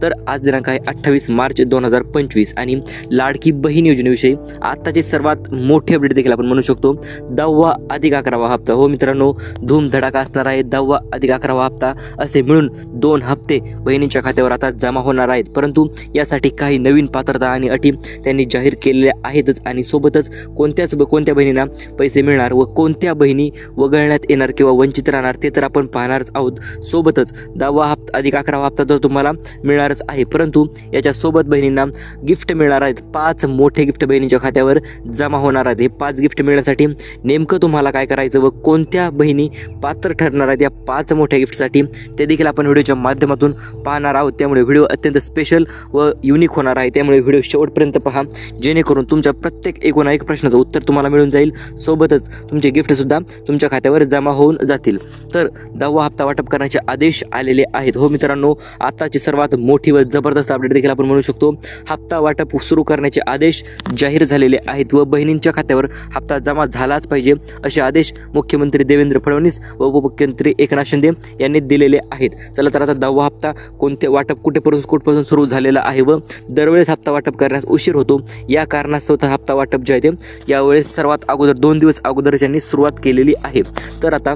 तर आज दिनांक आहे 28 मार्च 2025 आणि लाडकी बहीण योजनेविषयी आताचे सर्वात मोठे अपडेट देखील आपण म्हणू शकतो. 10वा अधिक 11वा हप्ता. हो मित्रांनो, धूमधडाका असणार आहे. 10वा अधिक 11वा हप्ता असे मिळून 2 हप्ते बहिणींच्या खात्यावर आता जमा होणार आहेत. परंतु यासाठी काही नवीन पात्रता आणि अटी त्यांनी जाहीर केलेल्या आहेतच आणि सोबतच कोणत्या बहिणींना पैसे मिळणार व कोणत्या बहिणी वगळण्यात येणार किंवा वंचित राहणार ते तर आपण पाहणारच आहोत. सोबतच 10वा हप्ता अधिक 11वा हप्ता तर तुम्हाला मिळणारच आहे. परंतु याच्या सोबत बहिणींना गिफ्ट मिळणार आहेत. 5 मोठे गिफ्ट बहिणींच्या खात्यावर जमा होणार आहेत. हे 5 गिफ्ट मिळण्यासाठी नेमकं तुम्हाला काय करायचं व कोणत्या बहिणी पात्र ठरणार आहेत या 5 मोठ्या गिफ्टसाठी ते देखील आपण व्हिडिओच्या माध्यमातून पाहणार आहोत. त्यामुळे व्हिडिओ अत्यंत स्पेशल व युनिक होणार आहे. त्यामुळे व्हिडिओ शेवटपर्यंत पहा, जेणेकरून तुमच्या प्रत्येक एक प्रश्नाचं उत्तर तुम्हाला मिळून जाईल. सोबतच तुमचे गिफ्ट सुद्धा तुमच्या खात्यावर जमा होऊन जातील. तर 10वा हप्ता वाटप करण्याचे आदेश आलेले आहेत. हो मित्रांनो, आताची सर्वात मोठी व जबरदस्त अपडेट देखील आपण म्हणू शकतो. हप्ता वाटप सुरू करण्याचे आदेश जाहीर झालेले आहेत व बहिणींच्या खात्यावर हप्ता जमा झालाच पाहिजे असे आदेश मुख्यमंत्री देवेंद्र फडणवीस व उपमुख्यमंत्री एकनाथ शिंदे यांनी दिलेले आहेत. चला तर आता 10वा हप्ता कोणते वाटप कुठपासून सुरू झालेला आहे व दरवेळेस हप्ता वाटप करण्यास उशीर होतो. या कारणास्तव हप्ता वाटप जे आहे ते यावेळेस सर्वात अगोदर 2 दिवस अगोदर यांनी सुरुवात केलेली आहे. तर आता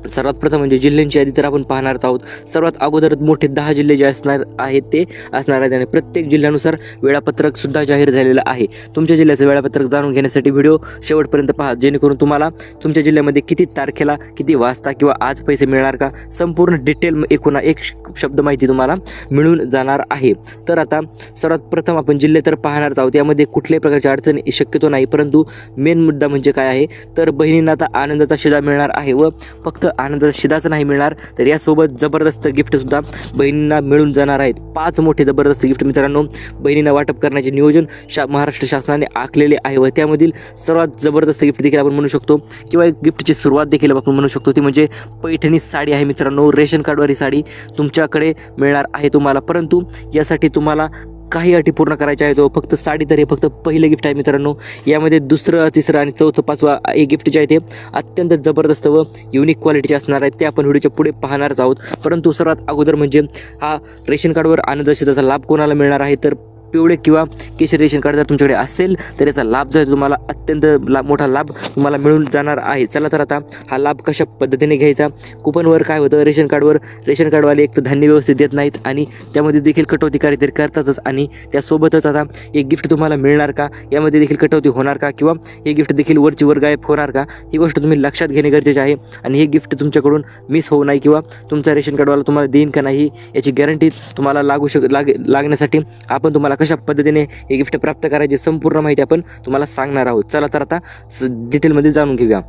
सर्वात प्रथम म्हणजे जिल्ह्यांची यादी तर आपण पाहणारच आहोत. सर्वात अगोदर मोठे 10 जिल्हे जे असणार आहेत ते असणार आहेत आणि प्रत्येक जिल्ह्यानुसार वेळापत्रक सुद्धा जाहीर झालेलं आहे. तुमच्या जिल्ह्याचं वेळापत्रक जाणून घेण्यासाठी व्हिडिओ शेवटपर्यंत पहा, जेणेकरून तुम्हाला तुमच्या जिल्ह्यामध्ये किती तारखेला किती वाजता किंवा आज पैसे मिळणार का संपूर्ण डिटेल एकूण एक शब्द माहिती तुम्हाला मिळून जाणार आहे. तर आता सर्वात प्रथम आपण जिल्हे तर पाहणारच आहोत. यामध्ये कुठल्याही प्रकारची अडचण शक्यतो नाही. परंतु मेन मुद्दा म्हणजे काय आहे तर बहिणींना आता आनंदाचा शिधा मिळणार आहे व फक्त आनंदाचा शिधाच नाही मिळणार तर यासोबत जबरदस्त गिफ्ट सुद्धा बहिणींना मिळून जाणार आहेत. 5 मोठे जबरदस्त गिफ्ट मित्रांनो बहिणींना वाटप करण्याचे नियोजन महाराष्ट्र शासनाने आखलेले आहे व त्यामधील सर्वात जबरदस्त गिफ्ट देखील आपण म्हणू शकतो किंवा गिफ्टची सुरुवात देखील आपण म्हणू शकतो ती म्हणजे पैठणी साडी आहे. मित्रांनो, रेशन कार्डवर ही साडी तुमच्याकडे मिळणार आहे तुम्हाला. परंतु यासाठी तुम्हाला काही अटी पूर्ण करायच्या आहेत. फक्त साडी तर हे फक्त पहिलं गिफ्ट आहे मित्रांनो. यामध्ये दुसरं, तिसरं आणि चौथं, 5वा हे गिफ्ट जे आहे ते अत्यंत जबरदस्त व युनिक क्वालिटीचे असणार आहेत. ते आपण व्हिडिओच्या पुढे पाहणारच आहोत. परंतु सर्वात अगोदर म्हणजे हा रेशन कार्डवर आनंदाचा शिधाचा लाभ कोणाला मिळणार आहे तर पिवळे किंवा केशरी रेशन कार्ड जर तुमच्याकडे असेल तर याचा लाभ जो आहे तुम्हाला अत्यंत मोठा लाभ तुम्हाला मिळून जाणार आहे. चला तर आता हा लाभ कशा पद्धतीने घ्यायचा. कुपनवर काय होतं, रेशन कार्डवाले एक तर धान्य व्यवस्थित देत नाहीत आणि त्यामध्ये देखील कटौती काहीतरी करतातच आणि त्यासोबतच आता एक गिफ्ट तुम्हाला मिळणार का, यामध्ये देखील कटौती होणार का किंवा हे गिफ्ट देखील वरची वर गायब होणार का, ही गोष्ट तुम्ही लक्षात घेणे गरजेचे आहे. आणि हे गिफ्ट तुमच्याकडून मिस होऊ नये किंवा तुमचा रेशन कार्डवाला तुम्हाला देईन का नाही याची गॅरंटी तुम्हाला लागण्यासाठी आपण तुम्हाला कशा पद्धतीने हे गिफ्ट प्राप्त करायची संपूर्ण माहिती आपण तुम्हाला सांगणार आहोत. चला तर आता डिटेलमध्ये जाणून घेऊया.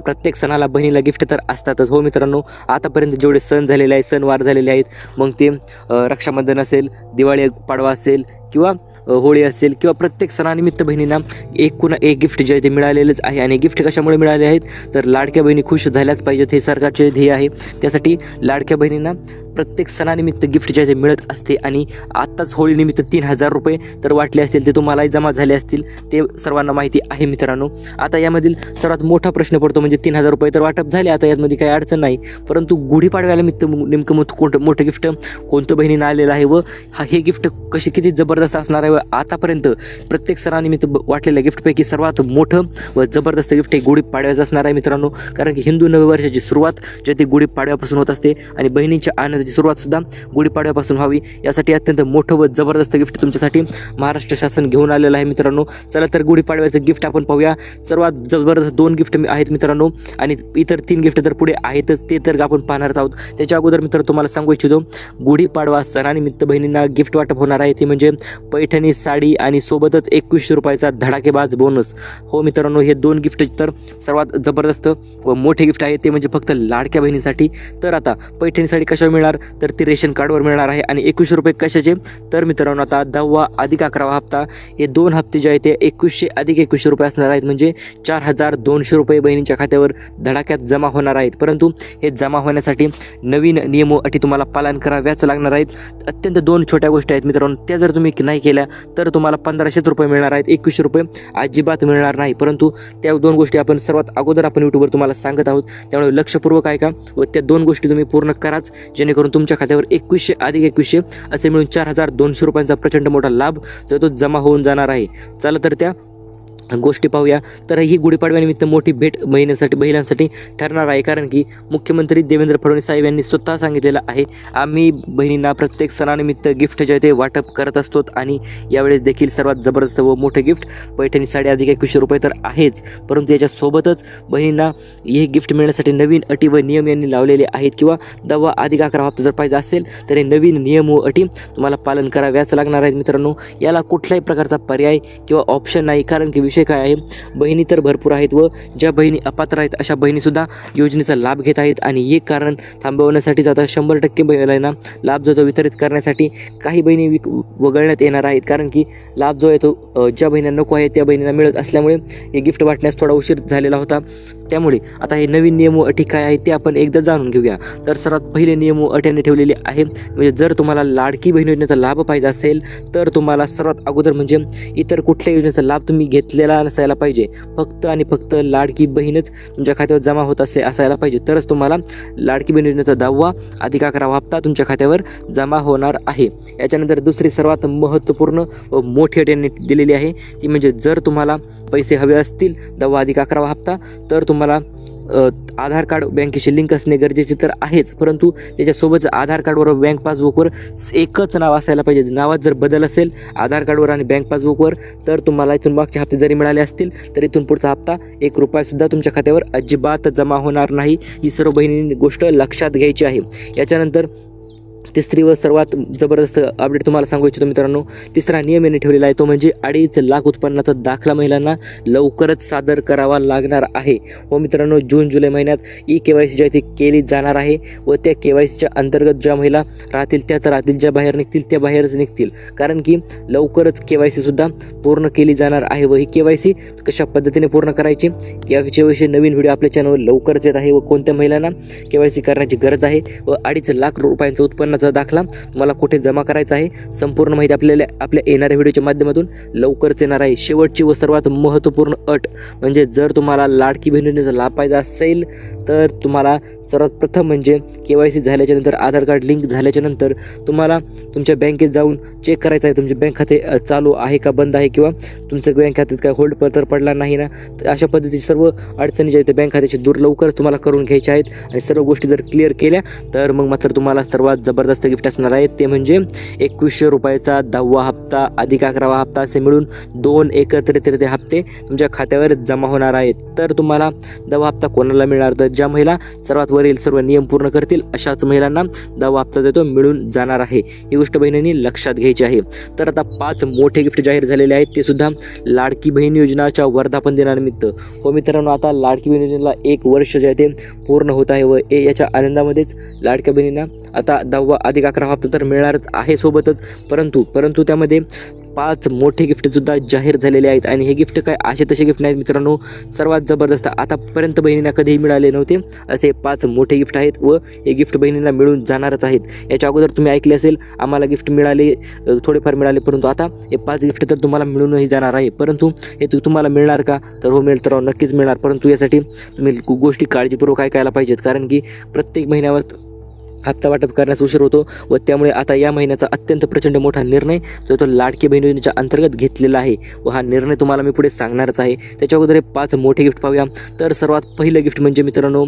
प्रत्येक सणाला बहिणीला गिफ्ट तर असतातच. हो मित्रांनो, आतापर्यंत जेवढे सण झालेले आहेत, सणवार झालेले आहेत, मग ते रक्षाबंधन असेल, दिवाळी पाडवा असेल किंवा होळी असेल किंवा प्रत्येक सणानिमित्त बहिणींना एक गिफ्ट जे आहे ते मिळालेलेच आहे. आणि गिफ्ट कशामुळे मिळाले आहेत तर लाडक्या बहिणी खुश झाल्याच पाहिजेत हे सरकारचे ध्येय आहे. त्यासाठी लाडक्या बहिणींना प्रत्येक सणानिमित्त गिफ्ट जे आहे ते मिळत असते. आणि आत्ताच होळीनिमित्त 3000 रुपये तर वाटले असतील ते तुम्हालाही जमा झाले असतील, ते सर्वांना माहिती आहे मित्रांनो. आता यामधील सर्वात मोठा प्रश्न पडतो म्हणजे 3000 रुपये तर वाटप झाले, आता यामध्ये काही अडचण नाही. परंतु गुढीपाडव्यानिमित्त नेमकं मोठं गिफ्ट कोणतं बहिणींना आलेलं आहे व हे गिफ्ट किती जबरदस्त असणार आहे. व आतापर्यंत प्रत्येक सणानिमित्त वाटलेल्या गिफ्टपैकी सर्वात मोठं व जबरदस्त गिफ्ट हे गुढीपाडव्याचं असणार आहे मित्रांनो. कारण की हिंदू नववर्षाची सुरुवात जे ती गुढीपाडव्यापासून होत असते आणि बहिणींच्या आनंदाची सुरुवात सुद्धा गुढीपाडव्यापासून व्हावी यासाठी अत्यंत मोठं व जबरदस्त गिफ्ट तुमच्यासाठी महाराष्ट्र शासन घेऊन आलेलं आहे मित्रांनो. चला तर गुढीपाडव्याचं गिफ्ट आपण पाहूया. सर्वात जबरदस्त 2 गिफ्ट आहेत मित्रांनो आणि इतर 3 गिफ्ट तर पुढे आहेतच, ते तर आपण पाहणारच आहोत. त्याच्या अगोदर मित्र तुम्हाला सांगू इच्छितो, गुढीपाडवा सणानिमित्त बहिणींना गिफ्ट वाटप होणार आहे ते म्हणजे पैठणी साडी आणि सोबतच 2100 रुपयाचा धडाकेबाज बोनस. हो मित्रांनो, हे 2 गिफ्ट तर सर्वात जबरदस्त व मोठे गिफ्ट आहे ते म्हणजे फक्त लाडक्या बहिणीसाठी. तर आता पैठणी साडी कशावर मिळणार तर ती रेशन कार्डवर मिळणार आहे. आणि 2100 रुपये कशाचे तर मित्रांनो आता 10वा अधिक 11वा हप्ता हे 2 हप्ते जे आहेत ते 2100 अधिक 2100 रुपये असणार आहेत. म्हणजे 4200 रुपये बहिणींच्या खात्यावर धडाक्यात जमा होणार आहेत. परंतु हे जमा होण्यासाठी नवीन नियम अटी तुम्हाला पालन कराव्याच लागणार आहेत. अत्यंत 2 छोट्या गोष्टी आहेत मित्रांनो, त्या जर तुम्ही नाही केल्या तर तुम्हाला 1500 रुपये मिळणार आहेत. 2100 रुपये अजिबात मिळणार नाही. परंतु त्या 2 गोष्टी आपण सर्वात अगोदर आपण यूट्यूबवर तुम्हाला सांगत आहोत. त्यामुळे लक्षपूर्वक ऐका व त्या 2 गोष्टी तुम्ही पूर्ण कराच, जेणेकरून करून तुमच्या खात्यावर 2100 अधिक 2100 असे मिळून 4200 रुपयांचा प्रचंड मोठा लाभ जो तो जमा होऊन जाणार आहे. चला तर त्या गोष्टी पाहूया. तर ही गुढीपाडव्यानिमित्त मोठी भेट महिलांसाठी ठरणार आहे, कारण की मुख्यमंत्री देवेंद्र फडणवीस साहेब यांनी स्वतः सांगितलेलं आहे, आम्ही बहिणींना प्रत्येक सणानिमित्त गिफ्ट जे आहे ते वाटप करत असतो आणि यावेळेस देखील सर्वात जबरदस्त व मोठे गिफ्ट पैठणी साडी अधिक 2100 रुपये तर आहेच, परंतु याच्यासोबतच बहिणींना हे गिफ्ट मिळण्यासाठी नवीन अटी व नियम यांनी लावलेले आहेत किंवा 10वा अधिक 11 हप्ता जर पाहिजे असेल तर हे नवीन नियम व अटी तुम्हाला पालन कराव्याच लागणार आहेत मित्रांनो. याला कुठल्याही प्रकारचा पर्याय किंवा ऑप्शन नाही, कारण की विषय काय आहे, बहिणी तर भरपूर आहेत व ज्या बहिणी अपात्र आहेत अशा बहिणीसुद्धा योजनेचा लाभ घेत आहेत आणि हे कारण थांबवण्यासाठीच आता 100% महिलांना लाभ जो तो वितरित करण्यासाठी काही बहिणी वगळण्यात येणार आहेत, कारण की लाभ जो आहे तो ज्या बहिणींना नको आहे त्या बहिणींना मिळत असल्यामुळे हे गिफ्ट वाटण्यास थोडा उशीर झालेला होता. त्यामुळे आता हे नवीन नियम व अटी काय आहेत ते आपण एकदा जाणून घेऊया. तर सर्वात पहिले नियम व अटीने ठेवलेले आहे, म्हणजे जर तुम्हाला लाडकी बहीण योजनेचा लाभ पाहिजे असेल तर तुम्हाला सर्वात अगोदर म्हणजे इतर कुठल्या योजनेचा लाभ तुम्ही घेतलेला नसायला पाहिजे, फक्त आणि फक्त लाडकी बहीणच तुमच्या खात्यावर जमा होत असायला पाहिजे, तरच तुम्हाला लाडकी बहीण योजनेचा 10वा अधिक 11वा हप्ता तुमच्या खात्यावर जमा होणार आहे. याच्यानंतर दुसरी सर्वात महत्त्वपूर्ण व मोठी अट यांनी दिलेली आहे, ती म्हणजे जर तुम्हाला पैसे हवे असतील 10वा अधिक 11वा हप्ता तर तुम्हाला आधार कार्ड बँकेशी लिंक असणे गरजेचे तर आहेच, परंतु त्याच्यासोबत आधार कार्डवर बँक पासबुकवर एकच नाव असायला पाहिजे. नावात जर बदल असेल आधार कार्डवर आणि बँक पासबुकवर तर तुम्हाला इथून मागचे हप्ते जरी मिळाले असतील तर इथून पुढचा हप्ता 1 रुपयासुद्धा तुमच्या खात्यावर अजिबात जमा होणार नाही. ही सर्व बहिणींनी गोष्ट लक्षात घ्यायची आहे. याच्यानंतर तिसरी व सर्वात जबरदस्त अपडेट तुम्हाला सांगू इच्छितो मित्रांनो, तिसरा नियम यांनी ठेवलेला आहे तो म्हणजे 2.5 लाख उत्पन्नाचा दाखला महिलांना लवकरच सादर करावा लागणार आहे. व मित्रांनो, जून जुलै महिन्यात KYC जी आहे ती केली जाणार आहे व त्या KYCच्या अंतर्गत ज्या महिला राहतील त्याच राहतील, ज्या बाहेर निघतील त्या बाहेरच निघतील, कारण की लवकरच KYC सुद्धा पूर्ण केली जाणार आहे. व ही KYC कशा पद्धतीने पूर्ण करायची याविषयी नवीन व्हिडिओ आपल्या चॅनलवर लवकरच येत आहे व कोणत्या महिलांना KYC करण्याची गरज आहे व 2.5 लाख रुपयांचं उत्पन्न दाखला तुम्हाला कुठे जमा करायचा आहे संपूर्ण माहिती आपल्या येणाऱ्या व्हिडिओच्या माध्यमातून लवकरच येणार आहे. शेवटची व सर्वात महत्त्वपूर्ण अट म्हणजे जर तुम्हाला लाडकी बहीण योजनेचा लाभ पाहिजे असेल तर तुम्हाला सर्वात प्रथम म्हणजे KYC झाल्याच्या नंतर आधार कार्ड लिंक झाल्याच्या नंतर तुम्हाला तुमच्या बँकेत जाऊन चेक करायचं आहे तुमचे बँक खाते चालू आहे का बंद आहे किंवा तुमचं बँक खात्यात काय होल्ड तर पडला नाही ना. तर अशा पद्धतीची सर्व अडचणी ज्या आहेत बँक खात्याची दूर लवकरच तुम्हाला करून घ्यायच्या आहेत आणि सर्व गोष्टी जर क्लिअर केल्या तर मग मात्र तुम्हाला सर्वात जबरदस्त गिफ्ट असणार आहे, ते म्हणजे 2100 रुपयाचा 10वा हप्ता अधिक 11वा हप्ता असे मिळून 2 एकत्रित हप्ते तुमच्या खात्यावर जमा होणार आहेत. तर तुम्हाला 10वा हप्ता कोणाला मिळणार तर ज्या महिला सर्वात वरील सर्व नियम पूर्ण करतील अशाच महिलांना 10वा हप्ता जो तो मिळून जाणार आहे. ही गोष्ट बहिणींनी लक्षात घ्यायची आहे. तर आता 5 मोठे गिफ्ट जाहीर झालेले आहेत, ते सुद्धा लाडकी बहीण योजनाच्या वर्धापन दिनानिमित्त. हो मित्रांनो, आता लाडकी बहीण योजनेला 1 वर्ष जे आहे ते पूर्ण होत आहे व याच्या आनंदामध्येच लाडक्या बहिणींना आता 10वा अधिक 11वा हप्ता तर मिळणारच आहे सोबतच, परंतु त्यामध्ये 5 मोठे गिफ्ट सुद्धा जाहीर झालेले आहेत आणि हे गिफ्ट काय असे तसे गिफ्ट नाहीत मित्रांनो, सर्वात जबरदस्त आतापर्यंत बहिणींना कधीही मिळाले नव्हते असे 5 मोठे गिफ्ट आहेत व हे गिफ्ट बहिणींना मिळून जाणारच आहेत. याच्या अगोदर तुम्ही ऐकले असेल आम्हाला गिफ्ट मिळाले, थोडेफार मिळाले, परंतु आता हे 5 गिफ्ट तर तुम्हाला मिळूनही जाणार आहे. परंतु हे तुम्हाला मिळणार का तर हो, मिळेल तर नक्कीच मिळणार, परंतु यासाठी तुम्ही गोष्टी काळजीपूर्वक ऐकायला पाहिजेत, कारण की प्रत्येक महिन्यावर हप्ता वाटप करण्यास उशीर होतो व त्यामुळे आता या महिन्याचा अत्यंत प्रचंड मोठा निर्णय जो तो लाडकी बहीण योजनेच्या अंतर्गत घेतलेला आहे व हा निर्णय तुम्हाला मी पुढे सांगणारच आहे. त्याच्या अगोदर 5 मोठे गिफ्ट पाहूया. तर सर्वात पहिलं गिफ्ट म्हणजे मित्रांनो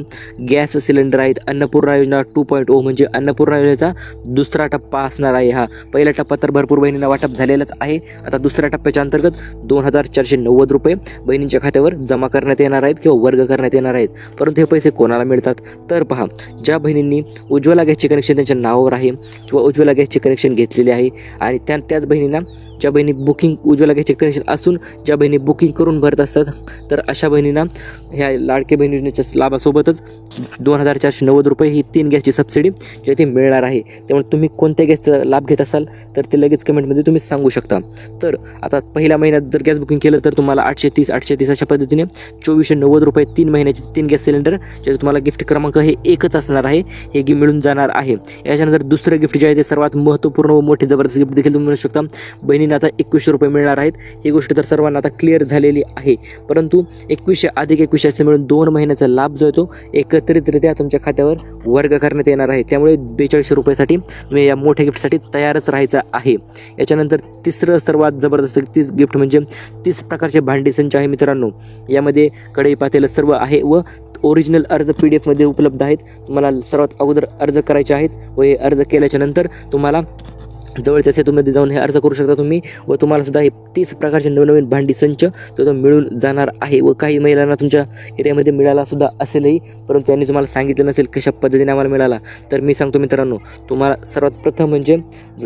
गॅस सिलेंडर आहेत. अन्नपूर्णा योजना 2.0 म्हणजे अन्नपूर्णा योजनेचा दुसरा टप्पा असणार आहे. हा पहिला टप्पा तर भरपूर बहिणींना वाटप झालेलाच आहे. आता दुसऱ्या टप्प्याच्या अंतर्गत 2490 रुपये बहिणींच्या खात्यावर जमा करण्यात येणार आहेत किंवा वर्ग करण्यात येणार आहेत. परंतु हे पैसे कोणाला मिळतात तर पहा, ज्या बहिणींनी उज्ज्वला गॅसचे कनेक्शन त्यांच्या नावावर आहे किंवा उज्ज्वला गॅसचे कनेक्शन घेतलेले आहे आणि त्याच बहिणींना ज्या बहिणी बुकिंग उज्ज्वला गॅसचे कनेक्शन असून ज्या बहिणी बुकिंग करून भरत असतात तर अशा बहिणींना ह्या लाडकी बहीण योजनेच्या लाभासोबतच 2490 रुपये ही 3 गॅसची सबसिडी जी ती मिळणार आहे. त्यामुळे तुम्ही कोणत्या गॅसचा लाभ घेत असाल तर ते लगेच कमेंटमध्ये तुम्ही सांगू शकता. तर आता पहिल्या महिन्यात जर गॅस बुकिंग केलं तर तुम्हाला 830 अशा पद्धतीने 2490 रुपये 3 महिन्याचे 3 गॅस सिलेंडर ज्याचं तुम्हाला गिफ्ट क्रमांक हे एकच असणार आहे, हे मिळून जाणार आहे. याच्यानंतर दुसरं गिफ्ट जे आहे ते सर्वात महत्त्वपूर्ण व मोठे जबरदस्त गिफ्ट देखील तुम्ही मिळू शकता. बहिणींना बहिणींना आता 2100 रुपये मिळणार आहेत। ही गोष्ट तर सर्वांना आता क्लिअर झालेली आहे। परंतु 2100 अधिक 2100 असे मिळून 2 महिन्याचा लाभ जो आहे तो एकत्रितरित्या तुमच्या खात्यावर वर्ग करण्यात येणार आहे। त्यामुळे 4200 रुपयासाठी तुम्ही या मोठ्या गिफ्टसाठी तयारच राहायचं आहे। याच्यानंतर तिसरं सर्वात जबरदस्त तीच गिफ्ट म्हणजे 30 प्रकारचे भांडी संच आहे मित्रांनो। यामध्ये कढई पातेलं सर्व आहे व ओरिजिनल अर्ज PDF मध्ये उपलब्ध आहेत। तुम्हाला सर्वात अगोदर अर्ज करायचे आहेत व हे अर्ज केल्याच्या नंतर तुम्हाला जवळच्या सेतूमध्ये जाऊन हे अर्ज करू शकता तुम्ही व तुम्हाला सुद्धा हे 30 प्रकारचे नवनवीन भांडी संच तो मिळून जाणार आहे। व काही महिलांना तुमच्या एरियामध्ये मिळाला सुद्धा असेलही, परंतु त्यांनी तुम्हाला सांगितलं नसेल कशा पद्धतीने आम्हाला मिळाला। तर मी सांगतो मित्रांनो, तुम्हाला सर्वात प्रथम म्हणजे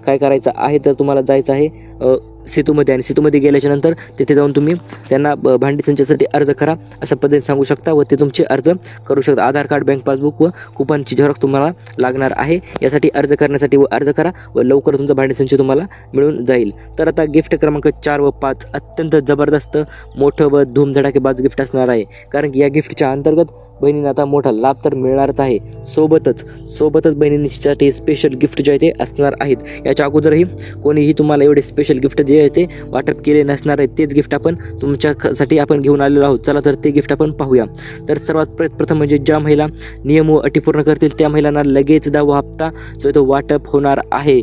काय करायचं आहे तर तुम्हाला जायचं आहे सेतूमध्ये आणि सेतूमध्ये गेल्याच्या नंतर तिथे जाऊन तुम्ही त्यांना भांडी संचासाठी अर्ज करा अशा पद्धतीने सांगू शकता व ते तुमचे अर्ज करू शकता। आधार कार्ड, बँक पासबुक व कुपनची झेरॉक्स तुम्हाला लागणार आहे। यासाठी अर्ज करण्यासाठी व अर्ज करा व लवकर तुमचा भांडी संच तुम्हाला मिळून जाईल। तर आता गिफ्ट क्रमांक 4 व 5 अत्यंत जबरदस्त मोठं व धूमधडाकेबाज गिफ्ट असणार आहे, कारण की या गिफ्टच्या अंतर्गत बहिणींना आता मोठा लाभ तर मिळणारच आहे। सोबतच बहिणींसाठी स्पेशल गिफ्ट जे आहे ते असणार आहेत। याच्या अगोदरही कोणीही तुम्हाला एवढे स्पेशल गिफ्ट जे आहे ते वाटप केले नसणार आहे। तेच गिफ्ट आपण तुमच्यासाठी आपण घेऊन आलेलो आहोत। चला तर ते गिफ्ट आपण पाहूया। तर सर्वात प्रथम म्हणजे ज्या महिला नियम व अटी पूर्ण करतील त्या महिलांना लगेच 10वा हप्ता जो तो वाटप होणार आहे।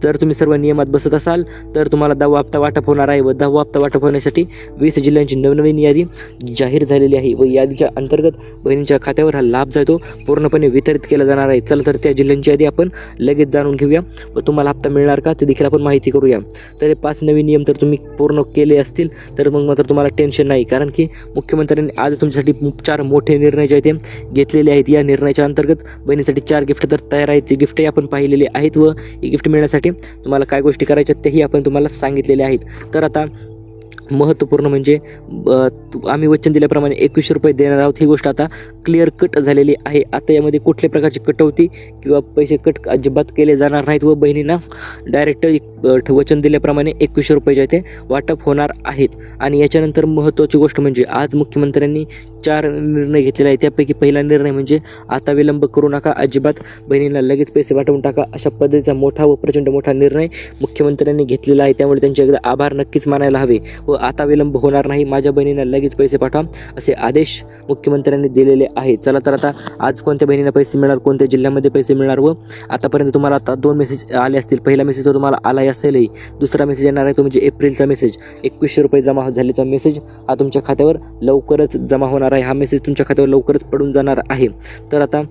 जर तुम्ही सर्व नियमात बसत असाल तर तुम्हाला 10वा हप्ता वाटप होणार आहे व 10वा हप्ता वाटप होण्यासाठी 20 जिल्ह्यांची नवनवीन यादी जाहीर झालेली आहे व यादीच्या अंतर्गत बहिणींच्या खात्यावर हा लाभ जो आहे तो पूर्णपणे वितरित केला जाणार आहे। चला तर त्या जिल्ह्यांची यादी आपण लगेच जाणून घेऊया व तुम्हाला हप्ता मिळणार का ते देखील आपण माहिती करूया। तर हे 5 नवीन नियम तर तुम्ही पूर्ण केले असतील तर मग मात्र तुम्हाला टेन्शन नाही, कारण की मुख्यमंत्र्यांनी आज तुमच्यासाठी 4 मोठे निर्णय जे आहेत ते घेतलेले आहेत। या निर्णयाच्या अंतर्गत बहिणीसाठी 4 गिफ्ट तर तयार आहेत। ते गिफ्टही आपण पाहिलेले आहेत व ही गिफ्ट मिळण्यासाठी तुम्हाला काय गोष्टी करायच्या तेही आपण तुम्हाला सांगितलेले आहेत। तर आता महत्त्वपूर्ण म्हणजे आम्ही वचन दिल्याप्रमाणे 2100 रुपये देणार आहोत। ही गोष्ट आता क्लिअर कट झालेली आहे। आता यामध्ये कुठल्या प्रकारची कटौती किंवा पैसे कट अजिबात केले जाणार नाहीत व बहिणींना डायरेक्ट वचन दिल्याप्रमाणे 2100 रुपये जे ते वाटप होणार आहेत। आणि याच्यानंतर महत्त्वाची गोष्ट म्हणजे आज मुख्यमंत्र्यांनी 4 निर्णय घेतलेले आहेत। त्यापैकी पहिला निर्णय म्हणजे आता विलंब करू नका, अजिबात बहिणींना लगेच पैसे वाटवून टाका अशा पद्धतीचा मोठा व प्रचंड मोठा निर्णय मुख्यमंत्र्यांनी घेतलेला आहे। त्यामुळे त्यांचे एकदा आभार नक्कीच मानायला हवे व आता विलंब होणार नाही, माझ्या बहिणींना लगेच पैसे पाठवा असे आदेश मुख्यमंत्र्यांनी दिलेले आहेत। चला तर आता आज कोणत्या बहिणींना पैसे मिळणार, कोणत्या जिल्ह्यामध्ये पैसे मिळणार व आतापर्यंत तुम्हाला आता 2 मेसेज आले असतील। पहिला मेसेज तो तुम्हाला आला असेलही, दुसरा मेसेज येणार आहे तो म्हणजे एप्रिलचा मेसेज 2100 रुपये जमा झाल्याचा मेसेज हा तुमच्या खात्यावर लवकरच जमा होणार आहे। हा मेसेज तुमच्या खात्यावर लवकरच पडून जाणार आहे। तर आता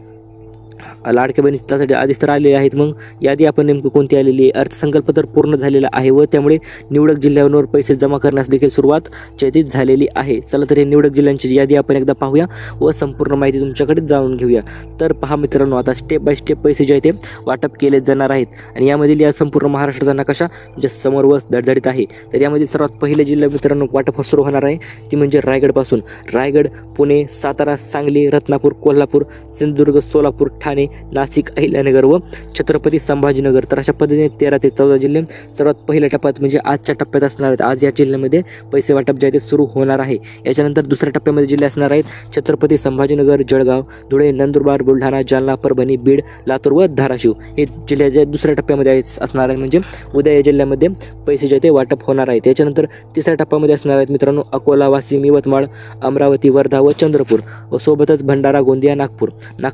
लाडक्या बहिणीसाठी आधीच तर आलेले आहेत, मग यादी आपण नेमकं कोणती आलेली आहे। अर्थसंकल्प तर पूर्ण झालेला आहे व त्यामुळे निवडक जिल्ह्यांवर पैसे जमा करण्यास देखील सुरुवात चैतीत झालेली आहे। चला तर हे निवडक जिल्ह्यांची यादी आपण एकदा पाहूया व संपूर्ण माहिती तुमच्याकडे जाणून घेऊया। तर पहा मित्रांनो, आता स्टेप बाय स्टेप पैसे जे आहे ते वाटप केले जाणार आहेत आणि यामधील या संपूर्ण महाराष्ट्राचा नकाशा तुमच्या समोर व धडधडीत आहे। तर यामधील सर्वात पहिले जिल्हा मित्रांनो वाटप सुरू होणार आहे ती म्हणजे रायगडपासून। रायगड, पुणे, सातारा, सांगली, रत्नापूर, कोल्हापूर, सिंधुदुर्ग, सोलापूर, ठाणे, नाशिक, अहिल्यानगर व छत्रपती संभाजीनगर। तर अशा पद्धतीने 13 ते 14 जिल्हे सर्वात पहिल्या टप्प्यात म्हणजे आजच्या टप्प्यात असणार आहेत। आज या जिल्ह्यामध्ये पैसे वाटप जे आहे ते सुरू होणार आहे। याच्यानंतर दुसऱ्या टप्प्यामध्ये जिल्हे असणार आहेत छत्रपती संभाजीनगर, जळगाव, धुळे, नंदुरबार, बुलढाणा, जालना, परभणी, बीड, लातूर व धाराशिव हे जिल्हे जे दुसऱ्या टप्प्यामध्ये असणार आहेत। म्हणजे उद्या या जिल्ह्यामध्ये पैसे जे आहे ते वाटप होणार आहेत। त्याच्यानंतर तिसऱ्या टप्प्यामध्ये असणार आहेत मित्रांनो अकोला, वाशिम, यवतमाळ, अमरावती, वर्धा व चंद्रपूर व सोबतच भंडारा, गोंदिया, नागपूर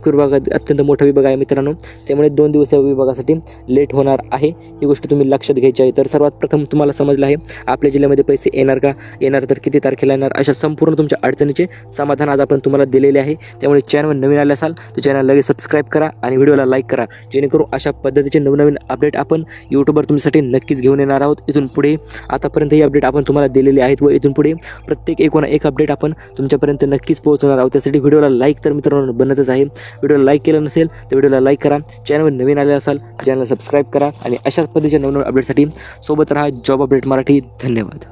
विभागात अत्यंत मोठा विभाग आहे मित्रांनो, त्यामुळे 2 दिवसीय विभागासाठी लेट होणार आहे। ही गोष्ट तुम्ही लक्षात घ्यायची आहे। तर सर्वात प्रथम तुम्हाला समजलं आहे आपल्या जिल्ह्यामध्ये पैसे येणार का, येणार तर किती तारखेला येणार, अशा संपूर्ण तुमच्या अडचणीचे समाधान आज आपण तुम्हाला दिलेले आहे। त्यामुळे चॅनलवर नवीन आले असाल तर चॅनल लगेच सबस्क्राईब करा आणि व्हिडिओला लाईक करा, जेणेकरून अशा पद्धतीचे नवनवीन अपडेट आपण यूट्यूबवर तुमच्यासाठी नक्कीच घेऊन येणार आहोत। इथून पुढे आतापर्यंत ही अपडेट आपण तुम्हाला दिलेली आहेत व इथून पुढे प्रत्येक एक अपडेट आपण तुमच्यापर्यंत नक्कीच पोहोचवणार आहोत। त्यासाठी व्हिडिओला लाईक तर मित्रांनो बनतच आहे। व्हिडिओला लाईक केलं नसेल तर व्हिडिओला लाईक करा, चॅनलवर नवीन आले असाल चॅनल सबस्क्राईब करा आणि अशाच पद्धतीच्या नवनवीन अपडेटसाठी सोबत राहा जॉब अपडेट मराठी। धन्यवाद।